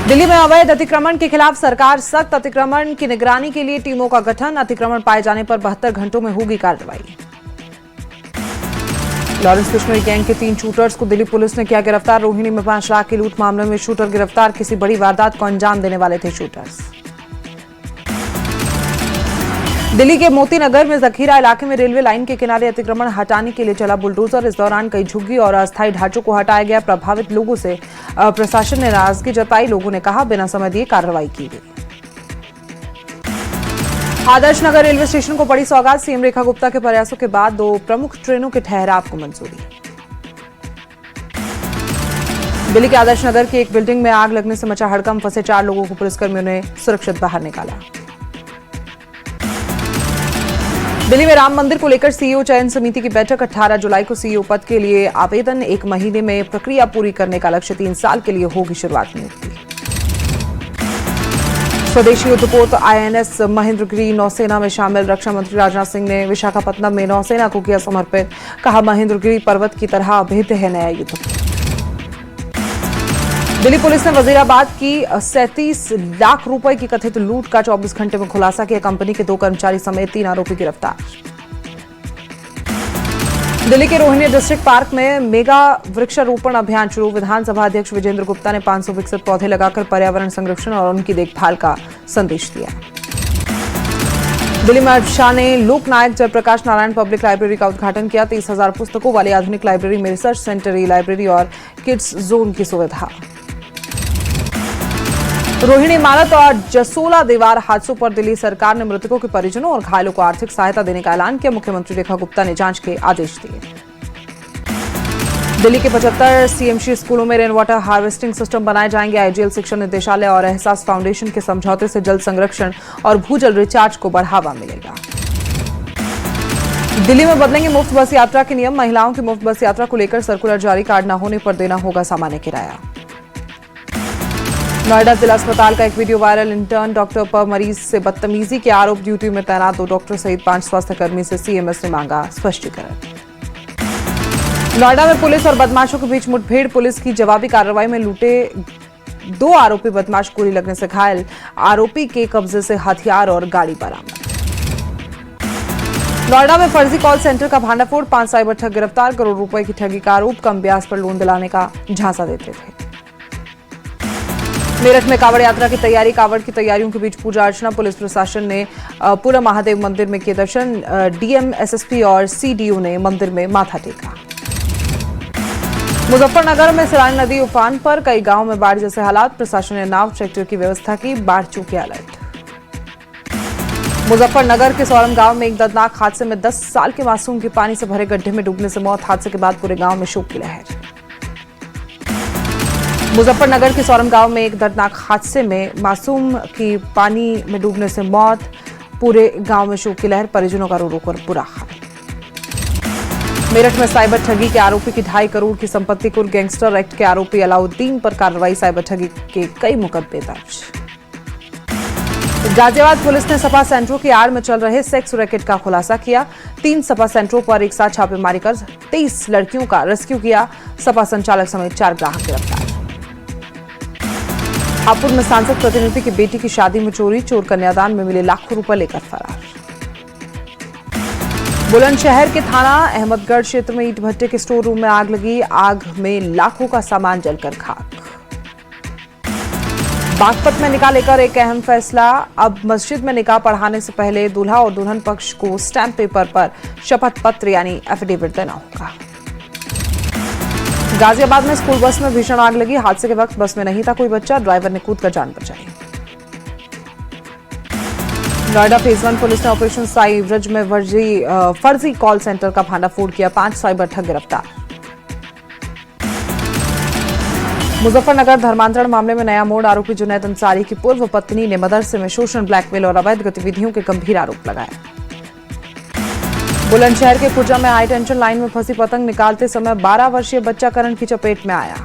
दिल्ली में अवैध अतिक्रमण के खिलाफ सरकार सख्त। अतिक्रमण की निगरानी के लिए टीमों का गठन। अतिक्रमण पाए जाने पर 72 घंटों में होगी कार्रवाई। लॉरेंस बिश्नोई गैंग के 3 शूटर्स को दिल्ली पुलिस ने किया गिरफ्तार। रोहिणी में 5 लाख की लूट मामले में शूटर गिरफ्तार। किसी बड़ी वारदात को अंजाम देने वाले थे शूटर्स। दिल्ली के मोती नगर में जखीरा इलाके में रेलवे लाइन के किनारे अतिक्रमण हटाने के लिए चला बुलडोजर। इस दौरान कई झुग्गी और अस्थायी ढांचों को हटाया गया। प्रभावित लोगों से प्रशासन ने नाराजगी जताई। लोगों ने कहा बिना समय दिए कार्रवाई की गई। आदर्श नगर रेलवे स्टेशन को बड़ी सौगात। सीएम रेखा गुप्ता के प्रयासों के बाद 2 प्रमुख ट्रेनों के ठहराव को मंजूरी। दिल्ली के आदर्श नगर की एक बिल्डिंग में आग लगने से मचा हड़कंप। फंसे 4 लोगों को पुलिसकर्मियों ने सुरक्षित बाहर निकाला। दिल्ली में राम मंदिर को लेकर सीईओ चयन समिति की बैठक। 18 जुलाई को सीईओ पद के लिए आवेदन। 1 महीने में प्रक्रिया पूरी करने का लक्ष्य। 3 साल के लिए होगी शुरुआत नियुक्ति। स्वदेशी युद्धपोत आईएनएस महेंद्रगिरी नौसेना में शामिल। रक्षा मंत्री राजनाथ सिंह ने विशाखापत्तनम में नौसेना को किया समर्पित। कहा महेंद्रगिरी पर्वत की तरह अभेद्य है नया युद्धपोत। दिल्ली पुलिस ने वजीराबाद की 37 लाख रुपए की कथित लूट का 24 घंटे में खुलासा किया। कंपनी के 2 कर्मचारी समेत 3 आरोपी गिरफ्तार। दिल्ली के रोहिणी डिस्ट्रिक्ट पार्क में मेगा वृक्षारोपण अभियान शुरू। विधानसभा अध्यक्ष विजेंद्र गुप्ता ने 500 विकसित पौधे लगाकर पर्यावरण संरक्षण और उनकी देखभाल का संदेश दिया। दिल्ली में अमित शाह ने लोकनायक जयप्रकाश नारायण पब्लिक लाइब्रेरी का उद्घाटन किया। 30,000 पुस्तकों वाली आधुनिक लाइब्रेरी में रिसर्च सेंटर, ई लाइब्रेरी और किड्स जोन की सुविधा। रोहिणी इमारत और जसोला दीवार हादसों पर दिल्ली सरकार ने मृतकों के परिजनों और घायलों को आर्थिक सहायता देने का ऐलान किया। मुख्यमंत्री रेखा गुप्ता ने जांच के आदेश दिए। दिल्ली के 75 सीएमसी स्कूलों में रेन वाटर हार्वेस्टिंग सिस्टम बनाए जाएंगे। आईजीएल शिक्षा निदेशालय और एहसास फाउंडेशन के समझौते से जल संरक्षण और भूजल रिचार्ज को बढ़ावा मिलेगा। दिल्ली में बदलेंगे मुफ्त बस यात्रा के नियम। महिलाओं की मुफ्त बस यात्रा को लेकर सर्कुलर जारी। कार्ड न होने पर देना होगा सामान्य किराया। नोएडा जिला अस्पताल का एक वीडियो वायरल। इंटर्न डॉक्टर पर मरीज से बदतमीजी के आरोप। ड्यूटी में तैनात 2 डॉक्टर सहित 5 स्वास्थ्यकर्मी से सीएमएस ने मांगा स्पष्टीकरण। नोएडा में पुलिस और बदमाशों के बीच मुठभेड़। पुलिस की जवाबी कार्रवाई में लूटे 2 आरोपी बदमाश गोली लगने से घायल। आरोपी के कब्जे से हथियार और गाड़ी बरामद। नोएडा में फर्जी कॉल सेंटर का भांडाफोड़। 5 साइबर ठग गिरफ्तार। करोड़ रुपए की ठगी का आरोप। कम ब्याज पर लोन दिलाने का झांसा देते थे। मेरठ में कावड़ यात्रा की तैयारी। कावड़ की तैयारियों के बीच पूजा अर्चना। पुलिस प्रशासन ने पूरा महादेव मंदिर में किए दर्शन। डीएम, एसएसपी और सीडीओ ने मंदिर में माथा टेका। मुजफ्फरनगर में सराय नदी उफान पर। कई गांवों में बाढ़ जैसे हालात। प्रशासन ने नाव ट्रैक्टर की व्यवस्था की। बाढ़ चूके अलर्ट। मुजफ्फरनगर के सौरम गांव में एक दर्दनाक हादसे में 10 साल के मासूम की पानी से भरे गड्ढे में डूबने से मौत। हादसे के बाद पूरे गांव में शोक की लहर। मुजफ्फरनगर के सौरम गांव में एक दर्दनाक हादसे में मासूम की पानी में डूबने से मौत। पूरे गांव में शोक की लहर। परिजनों का रो रो कर बुरा हाल। मेरठ में साइबर ठगी के आरोपी की 2.5 करोड़ की संपत्ति कुल। गैंगस्टर एक्ट के आरोपी अलाउद्दीन पर कार्रवाई। साइबर ठगी के कई मुकदमे दर्ज। गाजियाबाद पुलिस ने सपा सेंटरों की आड़ में चल रहे सेक्स रैकेट का खुलासा किया। 3 सपा सेंटरों पर एक साथ छापेमारी कर 23 लड़कियों का रेस्क्यू किया। सपा संचालक समेत 4 ग्राहक गिरफ्तार। हापुड़ में सांसद प्रतिनिधि की बेटी की शादी में चोरी। चोर कन्यादान में मिले लाखों रुपए लेकर फरार। बुलंदशहर के थाना अहमदगढ़ क्षेत्र में ईंट भट्टे के स्टोर रूम में आग लगी। आग में लाखों का सामान जलकर खाक। बागपत में निकाह लेकर एक अहम फैसला। अब मस्जिद में निकाह पढ़ाने से पहले दूल्हा और दुल्हन पक्ष को स्टैंप पेपर पर शपथ पत्र यानी एफिडेविट देना होगा। गाजियाबाद में स्कूल बस में भीषण आग लगी। हादसे के वक्त बस में नहीं था कोई बच्चा। ड्राइवर ने कूदकर जान बचाई। नोएडा फेज 1 पुलिस ने ऑपरेशन साई ब्रिज में फर्जी कॉल सेंटर का भांडाफोड़ किया। 5 साइबर ठग गिरफ्तार। मुजफ्फरनगर धर्मांतरण मामले में नया मोड़। आरोपी जुनैद अंसारी की पूर्व पत्नी ने मदरसे में शोषण, ब्लैकमेल और अवैध गतिविधियों के गंभीर आरोप लगाए। बुलंदशहर के खुर्जा में हाई टेंशन लाइन में फंसी पतंग निकालते समय 12 वर्षीय बच्चा करंट की चपेट में आया।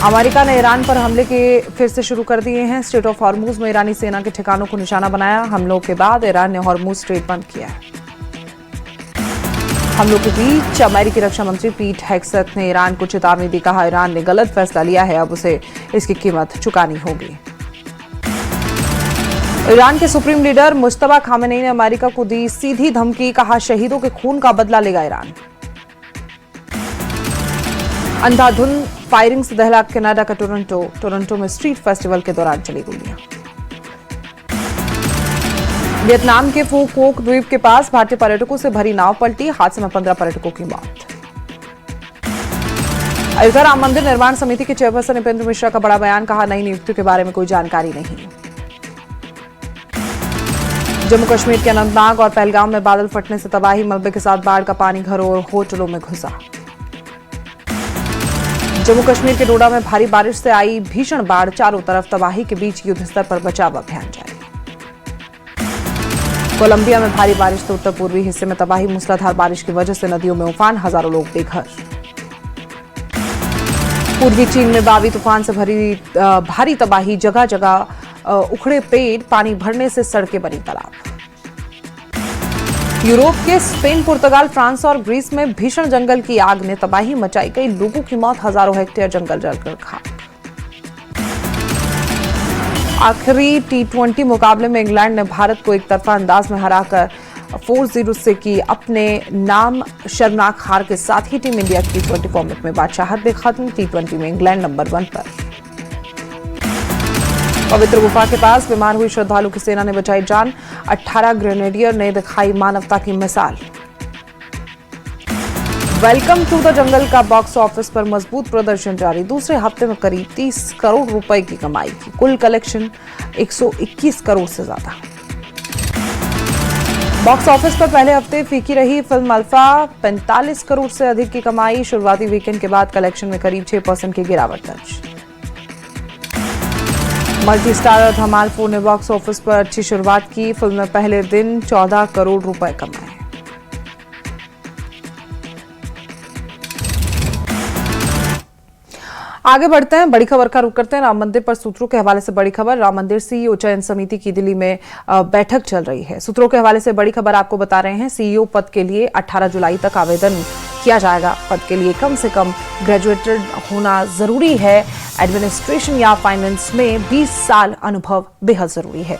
अमेरिका ने ईरान पर हमले के फिर से शुरू कर दिए हैं। स्ट्रेट ऑफ हॉर्मूज में ईरानी सेना के ठिकानों को निशाना बनाया। हमलों के बाद ईरान ने हॉर्मूज स्ट्रेट बंद किया है। हमलों के बीच अमेरिकी रक्षा मंत्री पीट हेग्सेथ ने ईरान को चेतावनी दी। कहा, ईरान ने गलत फैसला लिया है, अब उसे इसकी कीमत चुकानी होगी। ईरान के सुप्रीम लीडर मुश्तबा खामेनेई ने अमेरिका को दी सीधी धमकी। कहा, शहीदों के खून का बदला लेगा ईरान। अंधाधुंध फायरिंग से दहला कनाडा का टोरंटो में स्ट्रीट फेस्टिवल के दौरान चली गोलियां। वियतनाम के फू कोक द्वीप के पास भारतीय पर्यटकों से भरी नाव पलटी, हादसे में 15 पर्यटकों की मौत। अयोध्या राम मंदिर निर्माण समिति के चेयरपर्सन नृपेंद्र मिश्रा का बड़ा बयान। कहा, नई नियुक्तियों के बारे में कोई जानकारी नहीं। जम्मू कश्मीर के अनंतनाग और पहलगाम में बादल फटने से तबाही, मलबे के साथ बाढ़ का पानी घरों और होटलों में घुसा। जम्मू कश्मीर के डोडा में भारी बारिश से आई भीषण बाढ़, चारों तरफ तबाही के बीच युद्ध स्तर पर बचाव अभियान जारी। कोलंबिया में भारी बारिश से उत्तर पूर्वी हिस्से में तबाही, मूसलाधार बारिश की वजह से नदियों में उफान, हजारों लोग बेघर। पूर्वी चीन में बावी तूफान से भारी तबाही, जगह जगह उखड़े पेड़, पानी भरने से सड़कें बनी तालाब। यूरोप के स्पेन, पुर्तगाल, फ्रांस और ग्रीस में भीषण जंगल की आग ने तबाही मचाई, कई लोगों की मौत, हजारों हेक्टेयर जंगल जलकर खाक। आखिरी T20 मुकाबले में इंग्लैंड ने भारत को एक तरफा अंदाज में हराकर 4-0 से की अपने नाम शर्मनाक हार के साथ ही टीम इंडिया की T20 फॉर्मेट में बादशाहत भी खत्म। T20 में इंग्लैंड नंबर 1 पर। पवित्र गुफा के पास बीमार हुई श्रद्धालु की सेना ने बचाई जान, 18 ग्रेनेडियर ने दिखाई मानवता की मिसाल। वेलकम टू द जंगल का बॉक्स ऑफिस पर मजबूत प्रदर्शन जारी, दूसरे हफ्ते में करीब 30 करोड़ रुपए की कमाई की, कुल कलेक्शन 121 करोड़ से ज्यादा। बॉक्स ऑफिस पर पहले हफ्ते फीकी रही फिल्म अल्फा, 45 करोड़ से अधिक की कमाई, शुरुआती वीकेंड के बाद कलेक्शन में करीब 6% की गिरावट दर्ज। मल्टी स्टारर धमाल 4 ने बॉक्स ऑफिस पर अच्छी शुरुआत की, फिल्म में पहले दिन 14 करोड़ रुपए कमाए। आगे बढ़ते हैं, बड़ी खबर का रुख करते हैं। राम मंदिर पर सूत्रों के हवाले से बड़ी खबर। राम मंदिर सीईओ चयन समिति की दिल्ली में बैठक चल रही है। सूत्रों के हवाले से बड़ी खबर आपको बता रहे हैं, सीईओ पद के लिए 18 जुलाई तक आवेदन किया जाएगा। पद के लिए कम से कम ग्रेजुएटेड होना जरूरी है। एडमिनिस्ट्रेशन या फाइनेंस में 20 साल अनुभव बेहद जरूरी है।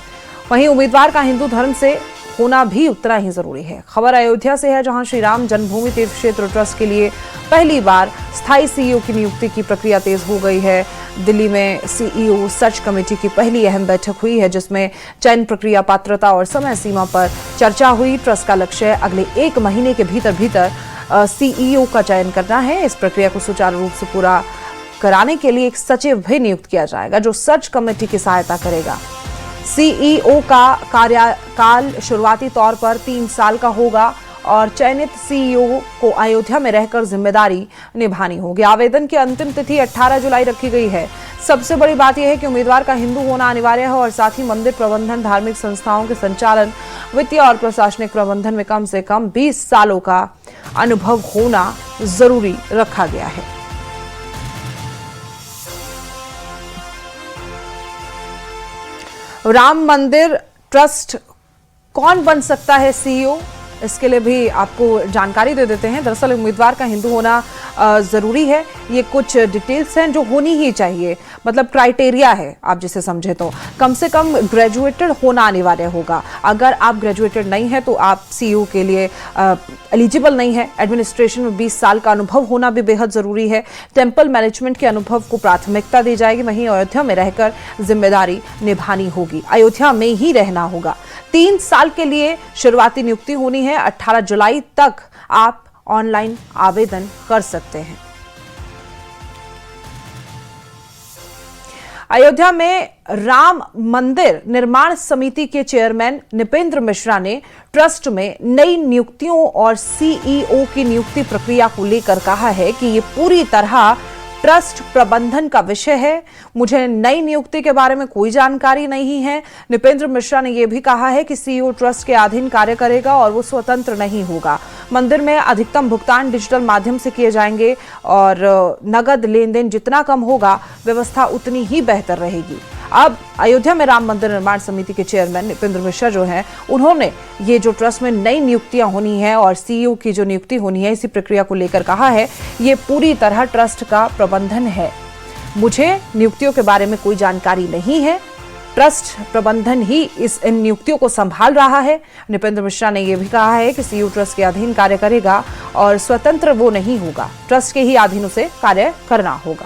वहीं उम्मीदवार का हिंदू धर्म से होना भी उतना ही जरूरी है। खबर अयोध्या से है, जहां श्री राम जन्मभूमि तीर्थ क्षेत्र ट्रस्ट के लिए पहली बार स्थायी सीईओ की नियुक्ति की प्रक्रिया तेज हो गई है। दिल्ली में सीईओ सर्च कमेटी की पहली अहम बैठक हुई है, जिसमें चयन प्रक्रिया, पात्रता और समय सीमा पर चर्चा हुई। ट्रस्ट का लक्ष्य अगले 1 महीने के भीतर सीईओ का चयन करना है। इस प्रक्रिया को सुचारू रूप से पूरा कराने के लिए एक सचिव भी नियुक्त किया जाएगा, जो सर्च कमेटी की सहायता करेगा। सीईओ का कार्यकाल शुरुआती तौर पर 3 साल का होगा और चयनित सीईओ को अयोध्या में रहकर जिम्मेदारी निभानी होगी। आवेदन की अंतिम तिथि 18 जुलाई रखी गई है। सबसे बड़ी बात यह है कि उम्मीदवार का हिंदू होना अनिवार्य है और साथ ही मंदिर प्रबंधन, धार्मिक संस्थाओं के संचालन, वित्तीय और प्रशासनिक प्रबंधन में कम से कम 20 सालों का अनुभव होना जरूरी रखा गया है। राम मंदिर ट्रस्ट कौन बन सकता है सीईओ, इसके लिए भी आपको जानकारी दे देते हैं। दरअसल उम्मीदवार का हिंदू होना जरूरी है। ये कुछ डिटेल्स हैं जो होनी ही चाहिए, मतलब क्राइटेरिया है, आप जिसे समझे तो। कम से कम ग्रेजुएटेड होना अनिवार्य होगा। अगर आप ग्रेजुएटेड नहीं है तो आप सीईओ के लिए एलिजिबल नहीं है। एडमिनिस्ट्रेशन में 20 साल का अनुभव होना भी बेहद जरूरी है। टेम्पल मैनेजमेंट के अनुभव को प्राथमिकता दी जाएगी। वहीं अयोध्या में रहकर जिम्मेदारी निभानी होगी, अयोध्या में ही रहना होगा। 3 साल के लिए शुरुआती नियुक्ति होनी है। 18 जुलाई तक आप ऑनलाइन आवेदन कर सकते हैं। अयोध्या में राम मंदिर निर्माण समिति के चेयरमैन नृपेंद्र मिश्रा ने ट्रस्ट में नई नियुक्तियों और सीईओ की नियुक्ति प्रक्रिया को लेकर कहा है कि ये पूरी तरह ट्रस्ट प्रबंधन का विषय है। मुझे नई नियुक्ति के बारे में कोई जानकारी नहीं है। नृपेंद्र मिश्रा ने यह भी कहा है कि सीईओ ट्रस्ट के अधीन कार्य करेगा और वो स्वतंत्र नहीं होगा। मंदिर में अधिकतम भुगतान डिजिटल माध्यम से किए जाएंगे और नगद लेन देन जितना कम होगा, व्यवस्था उतनी ही बेहतर रहेगी। अब अयोध्या में राम मंदिर निर्माण समिति के चेयरमैन नृपेंद्र मिश्रा जो हैं, उन्होंने ये जो ट्रस्ट में नई नियुक्तियां होनी है और सीईओ की जो नियुक्ति होनी है, इसी प्रक्रिया को लेकर कहा है ये पूरी तरह ट्रस्ट का प्रबंधन है। मुझे नियुक्तियों के बारे में कोई जानकारी नहीं है, ट्रस्ट प्रबंधन ही इन नियुक्तियों को संभाल रहा है। नृपेंद्र मिश्रा ने यह भी कहा है कि सीईओ ट्रस्ट के अधीन कार्य करेगा और स्वतंत्र वो नहीं होगा, ट्रस्ट के ही अधीन उसे कार्य करना होगा।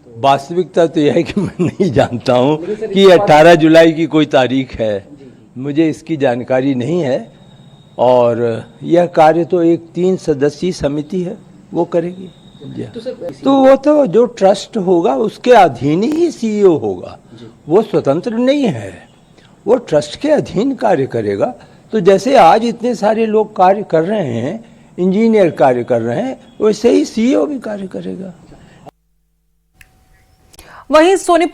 वास्तविकता तो यह है कि मैं नहीं जानता हूं कि 18 जुलाई की कोई तारीख है, मुझे इसकी जानकारी नहीं है। और यह कार्य तो एक 3 सदस्यीय समिति है, वो करेगी। तो वो तो जो ट्रस्ट होगा उसके अधीन ही सीईओ होगा, वो स्वतंत्र नहीं है, वो ट्रस्ट के अधीन कार्य करेगा। तो जैसे आज इतने सारे लोग कार्य कर रहे हैं, इंजीनियर कार्य कर रहे हैं, वैसे ही सीईओ भी कार्य करेगा। वहीं सोनीपत